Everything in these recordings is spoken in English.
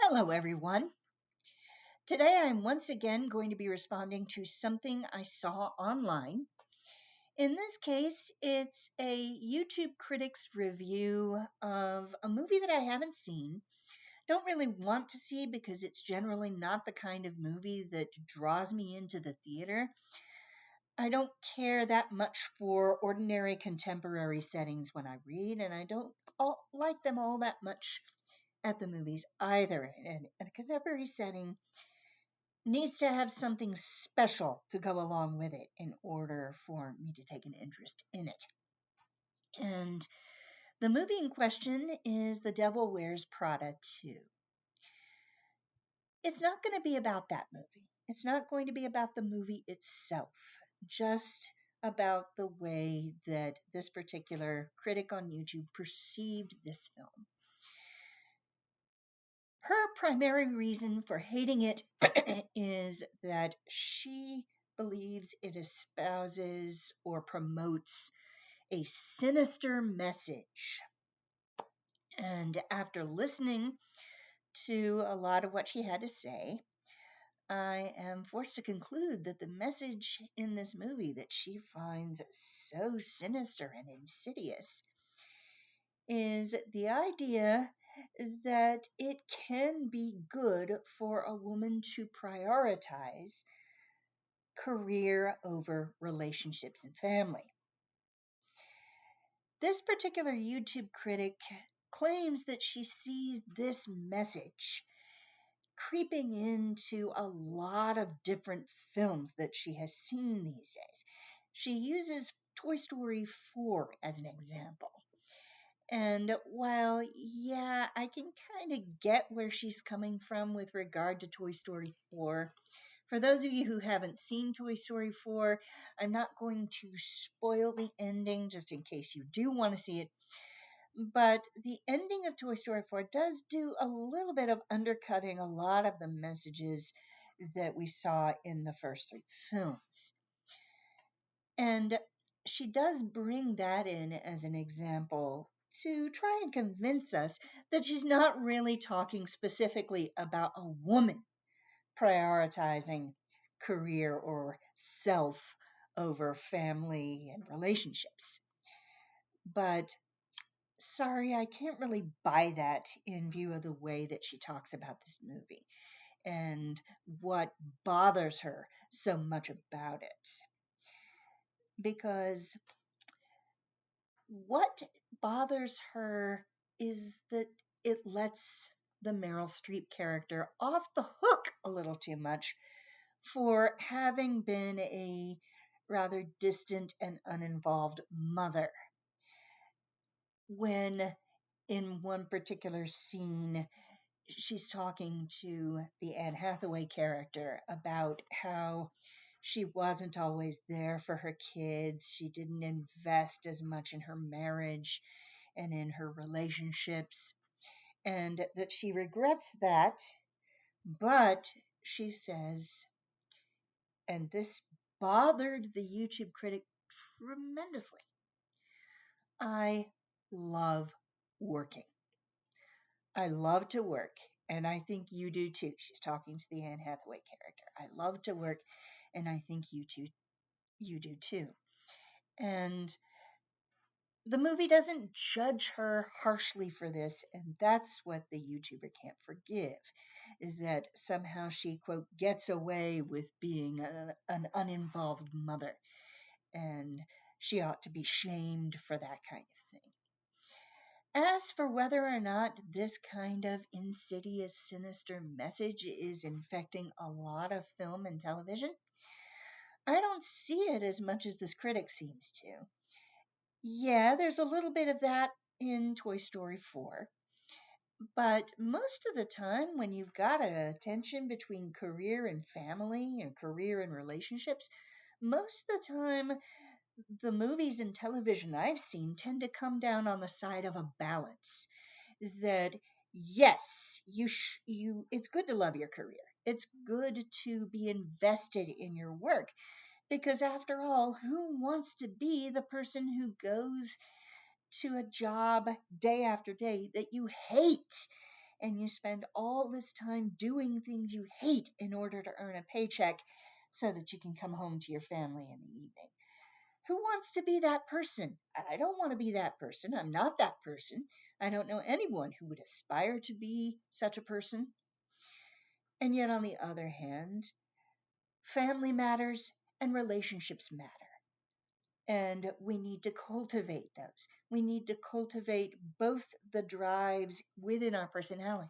Hello, everyone. Today I'm once again going to be responding to something I saw online. In this case, it's a YouTube critic's review of a movie that I haven't seen, don't really want to see because it's generally not the kind of movie that draws me into the theater. I don't care that much for ordinary contemporary settings when I read, and I don't like them all that much at the movies either. And a contemporary setting needs to have something special to go along with it in order for me to take an interest in it. And the movie in question is The Devil Wears Prada 2. It's not going to be about that movie. It's not going to be about the movie itself, just about the way that this particular critic on YouTube perceived this film. Her primary reason for hating it is that she believes it espouses or promotes a sinister message. And after listening to a lot of what she had to say, I am forced to conclude that the message in this movie that she finds so sinister and insidious is the idea that it can be good for a woman to prioritize career over relationships and family. This particular YouTube critic claims that she sees this message creeping into a lot of different films that she has seen these days. She uses Toy Story 4 as an example. And while, yeah, I can kind of get where she's coming from with regard to Toy Story 4, for those of you who haven't seen Toy Story 4, I'm not going to spoil the ending just in case you do want to see it. But the ending of Toy Story 4 does do a little bit of undercutting a lot of the messages that we saw in the first three films. And she does bring that in as an example to try and convince us that she's not really talking specifically about a woman prioritizing career or self over family and relationships. But sorry, I can't really buy that in view of the way that she talks about this movie and what bothers her so much about it. Because what bothers her is that it lets the Meryl Streep character off the hook a little too much for having been a rather distant and uninvolved mother. When in one particular scene, she's talking to the Anne Hathaway character about how she wasn't always there for her kids. She didn't invest as much in her marriage and in her relationships, and that she regrets that. But she says, and this bothered the YouTube critic tremendously, I love working. I love to work, and I think you do too. She's talking to the Anne Hathaway character. I love to work, and I think you do too. And the movie doesn't judge her harshly for this, and that's what the YouTuber can't forgive, is that somehow she, quote, gets away with being an uninvolved mother, and she ought to be shamed for that kind of thing. As for whether or not this kind of insidious, sinister message is infecting a lot of film and television, I don't see it as much as this critic seems to. Yeah, there's a little bit of that in Toy Story 4, but most of the time, when you've got a tension between career and family and career and relationships, most of the time the movies and television I've seen tend to come down on the side of a balance. That yes, you it's good to love your career. It's good to be invested in your work because after all, who wants to be the person who goes to a job day after day that you hate and you spend all this time doing things you hate in order to earn a paycheck so that you can come home to your family in the evening. Who wants to be that person? I don't want to be that person. I'm not that person. I don't know anyone who would aspire to be such a person. And yet, on the other hand, family matters and relationships matter. And we need to cultivate those. We need to cultivate both the drives within our personalities,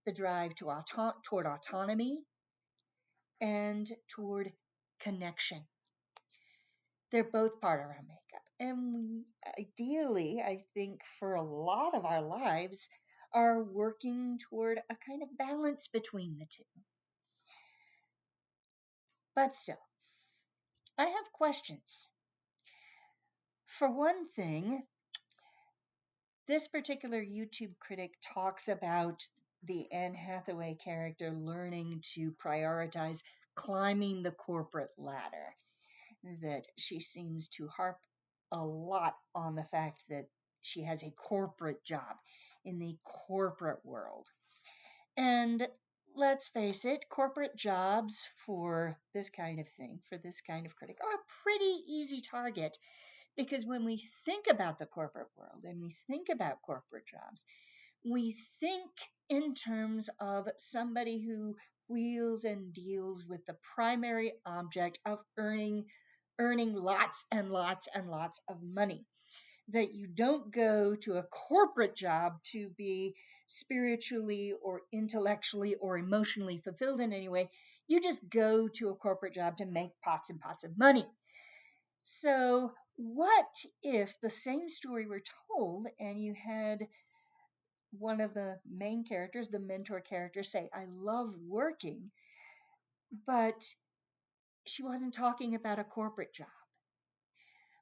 the drive toward autonomy and toward connection. They're both part of our makeup. And we, ideally, I think for a lot of our lives, are working toward a kind of balance between the two. But still, I have questions. For one thing, this particular YouTube critic talks about the Anne Hathaway character learning to prioritize climbing the corporate ladder, that she seems to harp a lot on the fact that she has a corporate job in the corporate world. And let's face it, corporate jobs for this kind of thing, for this kind of critic, are a pretty easy target because when we think about the corporate world and we think about corporate jobs, we think in terms of somebody who wheels and deals with the primary object of earning lots and lots and lots of money. That you don't go to a corporate job to be spiritually or intellectually or emotionally fulfilled in any way. You just go to a corporate job to make pots and pots of money. So, what if the same story were told and you had one of the main characters, the mentor character, say, I love working, but she wasn't talking about a corporate job?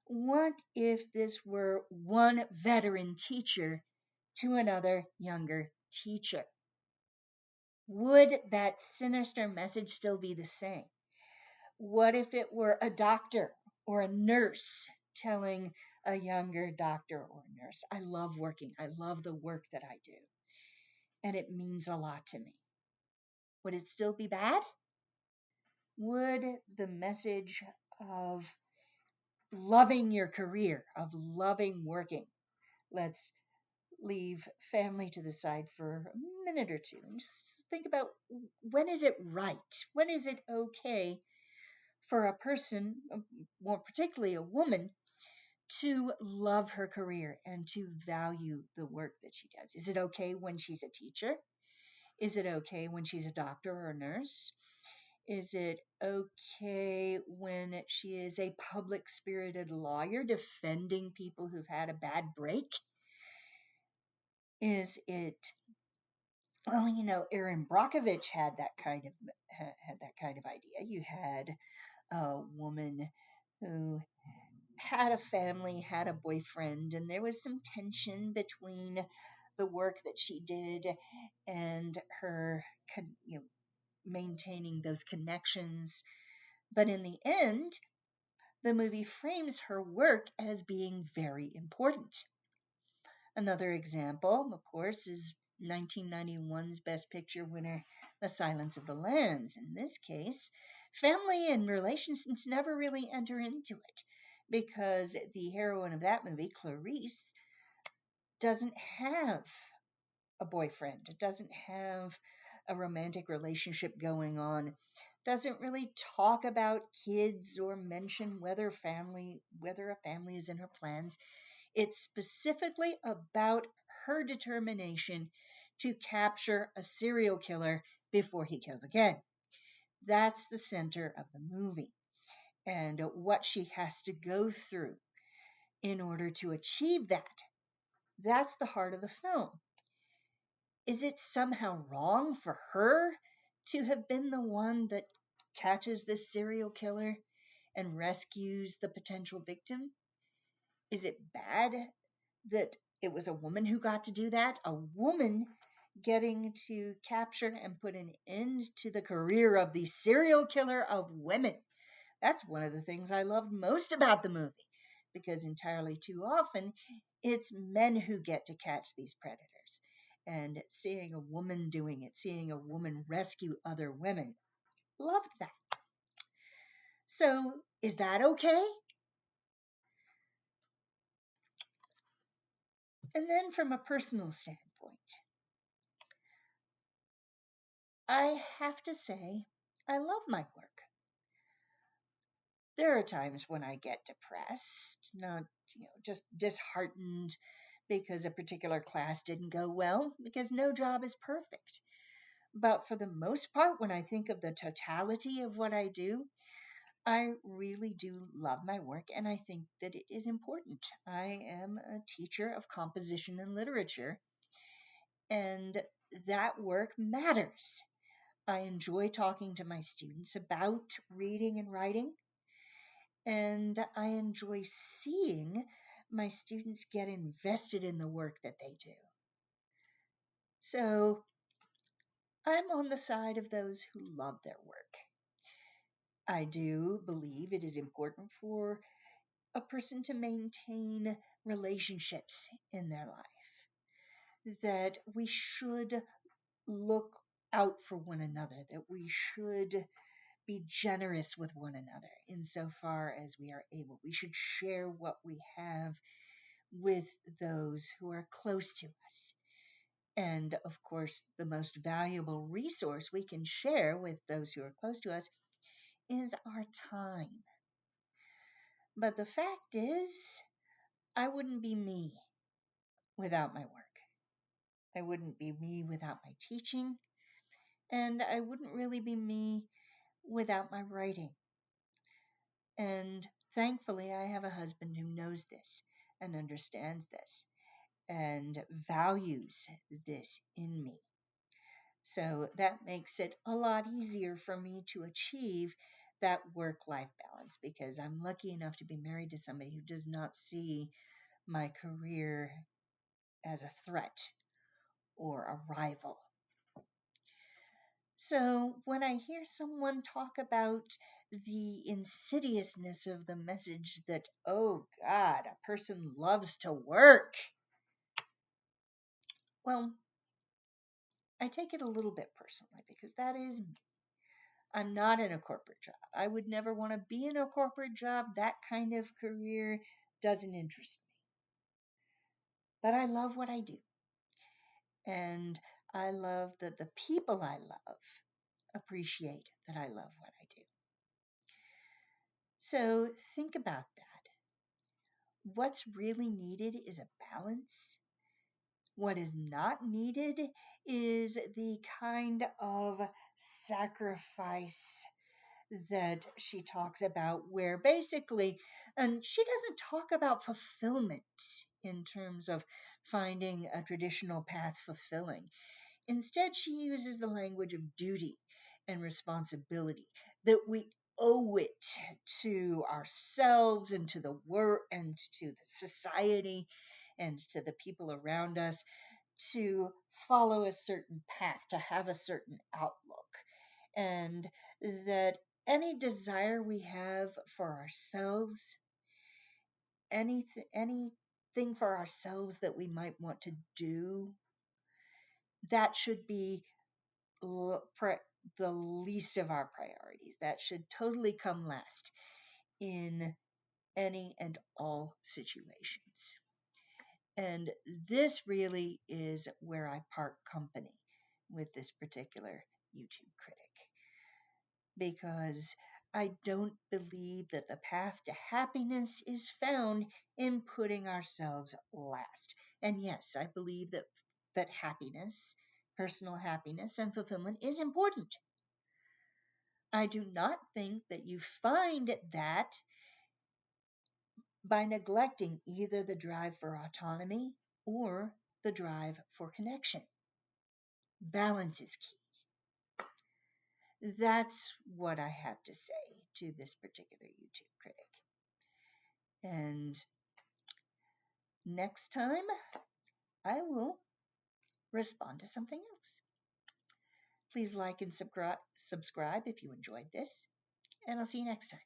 What if this were one veteran teacher to another younger teacher? Would that sinister message still be the same? What if it were a doctor or a nurse telling a younger doctor or nurse, I love working, I love the work that I do, and it means a lot to me? Would it still be bad? Would the message of loving your career, of loving working, let's leave family to the side for a minute or two and just think about, when is it right? When is it okay for a person, more particularly a woman, to love her career and to value the work that she does? Is it okay when she's a teacher? Is it okay when she's a doctor or a nurse? Is it okay when she is a public spirited lawyer defending people who've had a bad break? Is it, well, Erin Brockovich had that kind of idea. You had a woman who had a family, had a boyfriend, and there was some tension between the work that she did and her, maintaining those connections. But in the end, the movie frames her work as being very important. Another example, of course, is 1991's Best Picture winner, The Silence of the Lambs. In this case, family and relationships never really enter into it because the heroine of that movie, Clarice, doesn't have a boyfriend, doesn't have a romantic relationship going on, doesn't really talk about kids or mention whether a family is in her plans. It's specifically about her determination to capture a serial killer before he kills again. That's the center of the movie and what she has to go through in order to achieve that. That's the heart of the film. Is it somehow wrong for her to have been the one that catches this serial killer and rescues the potential victim? Is it bad that it was a woman who got to do that? A woman getting to capture and put an end to the career of the serial killer of women. That's one of the things I loved most about the movie, because entirely too often it's men who get to catch these predators. and seeing a woman doing it, seeing a woman rescue other women. Loved that. So, is that okay? And then, from a personal standpoint, I have to say, I love my work. There are times when I get depressed, not, just disheartened because a particular class didn't go well, because no job is perfect. But for the most part, when I think of the totality of what I do, I really do love my work and I think that it is important. I am a teacher of composition and literature, and that work matters. I enjoy talking to my students about reading and writing, and I enjoy seeing my students get invested in the work that they do. So I'm on the side of those who love their work. I do believe it is important for a person to maintain relationships in their life, that we should look out for one another, that we should be generous with one another insofar as we are able. We should share what we have with those who are close to us. And of course, the most valuable resource we can share with those who are close to us is our time. But the fact is, I wouldn't be me without my work. I wouldn't be me without my teaching, and I wouldn't really be me without my writing. And thankfully, I have a husband who knows this and understands this and values this in me. So that makes it a lot easier for me to achieve that work-life balance, because I'm lucky enough to be married to somebody who does not see my career as a threat or a rival. So when I hear someone talk about the insidiousness of the message that, oh God, a person loves to work, well, I take it a little bit personally because that is me. I'm not in a corporate job. I would never want to be in a corporate job. That kind of career doesn't interest me. But I love what I do. And I love that the people I love appreciate that I love what I do. So think about that. What's really needed is a balance. What is not needed is the kind of sacrifice that she talks about, where basically, and she doesn't talk about fulfillment in terms of finding a traditional path fulfilling. Instead, she uses the language of duty and responsibility, that we owe it to ourselves and to the world and to the society and to the people around us to follow a certain path, to have a certain outlook, and that any desire we have for ourselves, anything for ourselves that we might want to do, that should be the least of our priorities. That should totally come last in any and all situations. And this really is where I part company with this particular YouTube critic, because I don't believe that the path to happiness is found in putting ourselves last. And yes, I believe that happiness, personal happiness and fulfillment is important. I do not think that you find that by neglecting either the drive for autonomy or the drive for connection. Balance is key. That's what I have to say to this particular YouTube critic. And next time, I will respond to something else. Please like and subscribe if you enjoyed this, and I'll see you next time.